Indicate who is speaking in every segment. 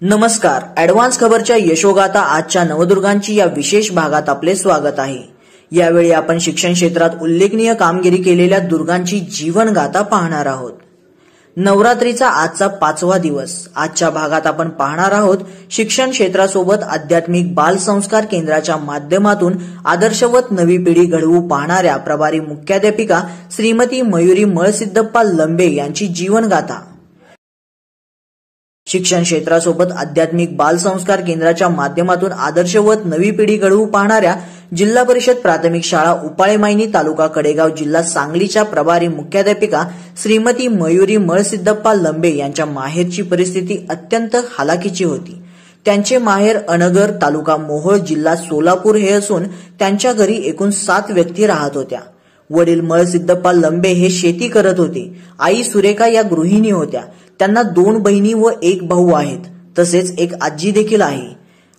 Speaker 1: नमस्कार, ॲडव्हान्स खबरच्या यशोगाथा आजच्या नवदुर्गांची या विशेष भागात आपले स्वागत आहे। यावेळी आपण शिक्षण क्षेत्रात उल्लेखनीय कामगिरी केलेल्या दुर्गांची जीवनगाथा पाहणार आहोत। नवरात्रीचा आजचा 5वा दिवस। आजच्या भागात आपण पाहणार आहोत शिक्षण क्षेत्रासोबत आध्यात्मिक बाल संस्कार केंद्राच्या माध्यमातून आदर्शवत नवी पिढी घडवू पाहणाऱ्या प्रभारी मुख्याध्यापिका श्रीमती मयुरी मळसिद्धप्पा लंबे यांची जीवनगाथा। शिक्षण क्षेत्रासोबत आध्यात्मिक बाल संस्कार केंद्राच्या माध्यमातून आदर्शवत नवी पिढी घडवू पाहणाऱ्या जिल्हा परिषद प्राथमिक शाळा उपाळेमायनी तालुका कडेगाव जिल्हा सांगलीच्या प्रभारी मुख्याध्यापिका श्रीमती मयुरी मळसिद्धप्पा लंबे यांच्या माहेरची परिस्थिती अत्यंत हालाकीची होती। त्यांचे माहेर अनगर तालुका मोहोळ जिल्हा सोलापूर हे असून त्यांच्या घरी एकूण 7 व्यक्ती राहत होत्या। वडील मळसिद्धप्पा लंबे हे शेती करत होते। आई सुरेखा या गृहिणी होत्या। त्यांना 2 बहिणी व 1 भाऊ आहेत, तसेच एक आजी देखील आहे।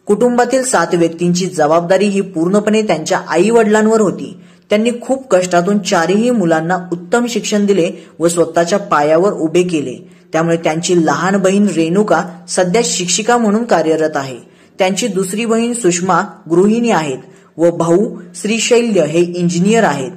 Speaker 1: कुटुंबातील 7 व्यक्तींची जबाबदारी ही पूर्णपणे त्यांच्या आई वडिलांवर होती। त्यांनी खूप कष्टातून 4ही मुलांना उत्तम शिक्षण दिले व स्वतःच्या पायावर उभे केले। त्यामुळे त्यांची लहान बहीण रेणुका सध्या शिक्षिका म्हणून कार्यरत आहे। त्यांची दुसरी बहीण सुषमा गृहिणी आहेत व भाऊ श्रीशैल्य हे इंजिनियर आहेत।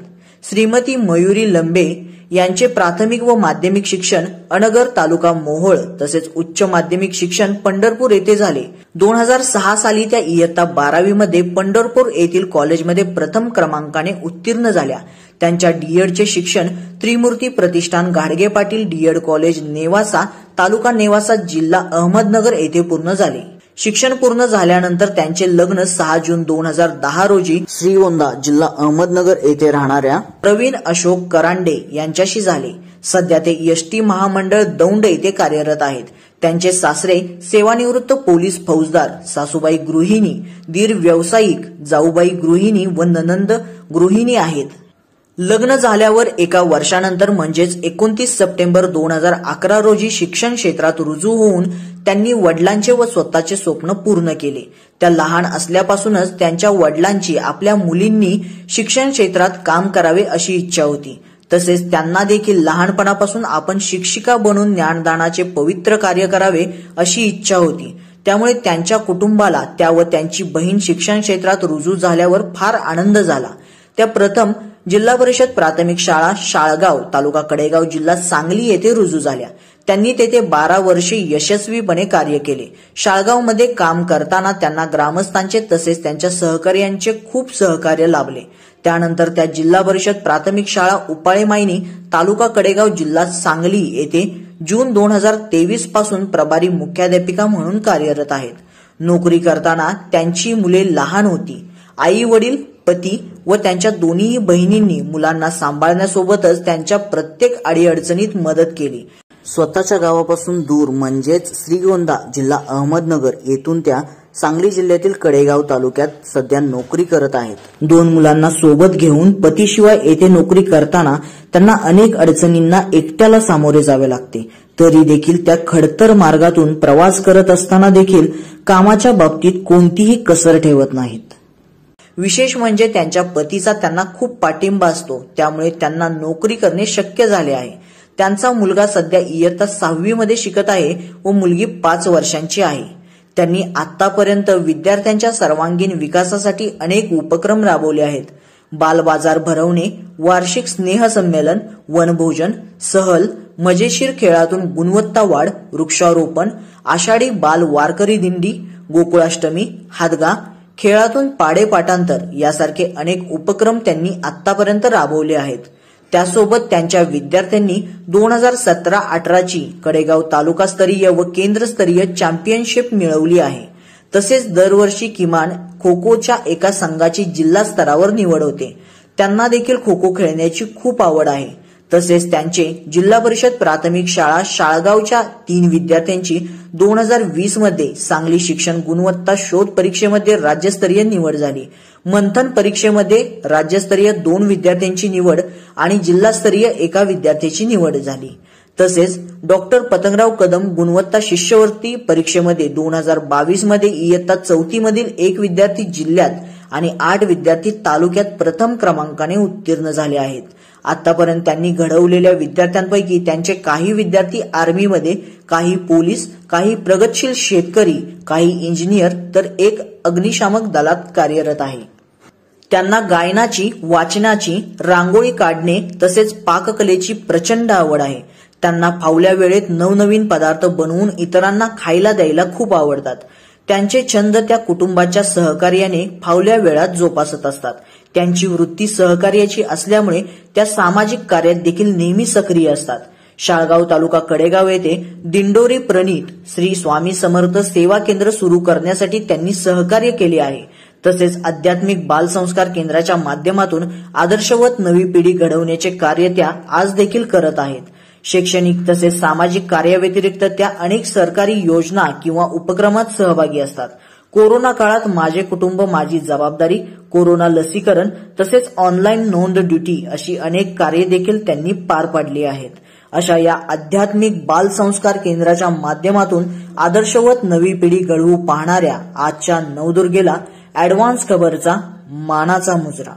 Speaker 1: श्रीमती मयुरी लंबे यांचे प्राथमिक व माध्यमिक शिक्षण अनगर तालुका मोहोळ तसेच उच्च माध्यमिक शिक्षण पंढरपूर येथे झाले। 2006 साली त्या इयत्ता 12वी मध्ये पंढरपूर येथील कॉलेजमध्ये प्रथम क्रमांकाने उत्तीर्ण झाल्या। त्यांच्या डीएडचे शिक्षण त्रिमूर्ती प्रतिष्ठान घाडगे पाटील डीएड कॉलेज नेवासा तालुका नेवासा जिल्हा अहमदनगर येथे पूर्ण झाले। शिक्षण पूर्ण झाल्यानंतर त्यांचे लग्न 6 जून 2010 रोजी श्रीगोंदा जिल्हा अहमदनगर येथे राहणाऱ्या प्रवीण अशोक करांडे यांच्याशी झाले। सध्या ते एसटी महामंडळ दौंड येथे कार्यरत आहेत। त्यांचे सासरे सेवानिवृत्त पोलीस फौजदार, सासूबाई गृहिणी, दीर व्यावसायिक, जाऊबाई गृहिणी व ननंद गृहिणी आहेत। लग्न झाल्यावर एका वर्षानंतर म्हणजेच 29 सप्टेंबर 2011 रोजी शिक्षण क्षेत्रात रुजू होऊन त्यांनी वडिलांचे व स्वतःचे स्वप्न पूर्ण केले। त्या लहान असल्यापासूनच त्यांच्या वडिलांची आपल्या मुलींनी शिक्षण क्षेत्रात काम करावे अशी इच्छा होती। तसेच त्यांना देखील लहानपणापासून आपण शिक्षिका बनून ज्ञानदानाचे पवित्र कार्य करावे अशी इच्छा होती। त्यामुळे त्यांच्या कुटुंबाला त्या व त्यांची बहीण शिक्षण क्षेत्रात रुजू झाल्यावर फार आनंद झाला। त्या प्रथम जिल्हा परिषद प्राथमिक शाळा शाळगाव तालुका कडेगाव जिल्हा सांगली येथे रुजू झाल्या। त्यांनी तेथे 12 वर्षे यशस्वीपणे कार्य केले। शाळगावमध्ये काम करताना त्यांना ग्रामस्थांचे तसेच त्यांच्या सहकार्यांचे खूप सहकार्य लाभले। त्यानंतर त्या जिल्हा परिषद प्राथमिक शाळा उपाळेमायनी तालुका कडेगाव जिल्हा सांगली येथे जून 2023 पासून प्रभारी मुख्याध्यापिका म्हणून कार्यरत आहेत। नोकरी करताना त्यांची मुले लहान होती। आई वडील, पती व त्यांच्या दोन्ही बहिणींनी मुलांना सांभाळण्यासोबतच त्यांच्या प्रत्येक अडीअडचणीत मदत केली। स्वतःच्या गावापासून दूर म्हणजेच श्रीगोंदा जिल्हा अहमदनगर येथून त्या सांगली जिल्ह्यातील कडेगाव तालुक्यात सध्या नोकरी करत आहेत। 2 मुलांना सोबत घेऊन पतीशिवाय येथे नोकरी करताना त्यांना अनेक अडचणींना एकट्याला सामोरे जावे लागते। तरी देखील त्या खडतर मार्गातून प्रवास करत असताना देखील कामाच्या बाबतीत कोणतीही कसर ठेवत नाहीत। विशेष म्हणजे त्यांच्या पतीचा त्यांना खूप पाठिंबा असतो। त्यामुळे त्यांना नोकरी करणे शक्य झाले आहे। त्यांचा मुलगा सध्या इयत्ता 6वी मध्ये शिकत आहे व मुलगी 5 वर्षांची आहे। त्यांनी आतापर्यंत विद्यार्थ्यांच्या सर्वांगीण विकासासाठी अनेक उपक्रम राबवले आहेत। बाल बाजार भरवणे, वार्षिक स्नेह संमेलन, वनभोजन, सहल, मजेशीर खेळातून गुणवत्ता वाढ, वृक्षारोपण, आषाढी बाल वारकरी दिंडी, गोकुळाष्टमी, हादगा, खेळातून पाढे पाठांतर यासारखे अनेक उपक्रम त्यांनी आतापर्यंत राबवले आहेत। त्यासोबत त्यांच्या विद्यार्थ्यांनी 2017-18 ची कडेगाव तालुकास्तरीय व केंद्रस्तरीय चॅम्पियनशिप मिळवली आहे। तसेच दरवर्षी किमान खो खोच्या एका संघाची जिल्हा स्तरावर निवड होते। त्यांना देखील खो खो खेळण्याची खूप आवड आहे। तसेच त्यांचे जिल्हा परिषद प्राथमिक शाळा शाळगावच्या 3 विद्यार्थ्यांची 2020 मध्ये सांगली शिक्षण गुणवत्ता शोध परीक्षेमध्ये राज्यस्तरीय निवड झाली। मंथन परीक्षेमध्ये राज्यस्तरीय 2 विद्यार्थ्यांची निवड आणि जिल्हास्तरीय 1 विद्यार्थ्याची निवड झाली। तसेच डॉक्टर पतंगराव कदम गुणवत्ता शिष्यवृत्ती परीक्षेमध्ये 2022 मध्ये इयत्ता 4थी मधील 1 विद्यार्थी जिल्ह्यात आणि 8 विद्यार्थी तालुक्यात प्रथम क्रमांकाने उत्तीर्ण झाले आहेत। आतापर्यंत त्यांनी घडवलेल्या विद्यार्थ्यांपैकी त्यांचे काही विद्यार्थी आर्मीमध्ये, काही पोलीस, काही प्रगतशील शेतकरी, काही इंजिनियर तर एक अग्निशामक दलात कार्यरत आहे. त्यांना गायनाची, वाचनाची, रांगोळी काढणे तसेच पाककलेची प्रचंड आवड आहे. त्यांना फावल्या वेळेत नवनवीन पदार्थ बनवून इतरांना खायला द्यायला खूप आवडतात. त्यांचे छंद त्या कुटुंबाच्या सहकार्याने फावल्या वेळात जोपासत असतात. त्यांची वृत्ती सहकार्याची असल्यामुळे त्या सामाजिक कार्यात देखील नेहमी सक्रिय असतात. शाळगाव तालुका कडेगाव येथे दिंडोरी प्रणीत श्री स्वामी समर्थ सेवा केंद्र सुरू करण्यासाठी त्यांनी सहकार्य केले आहे. तसेच आध्यात्मिक बाल संस्कार केंद्राच्या माध्यमातून आदर्शवत नवी पिढी घडवण्याचे कार्य त्या आज देखील करत आहेत. शैक्षणिक तसेच सामाजिक कार्याव्यतिरिक्त त्या अनेक सरकारी योजना किंवा उपक्रमात सहभागी असतात. कोरोना काळात माझे कुटुंब माझी जबाबदारी, कोरोना लसीकरण तसेच ऑनलाईन नोंद ड्युटी अशी अनेक कार्ये देखील त्यांनी पार पाडली आहेत. अशा या आध्यात्मिक बाल संस्कार केंद्राच्या माध्यमातून आदर्शवत नवी पिढी घडवू पाहणाऱ्या आजच्या नवदुर्गेला ॲडव्हान्स खबरचा मानाचा मुजरा.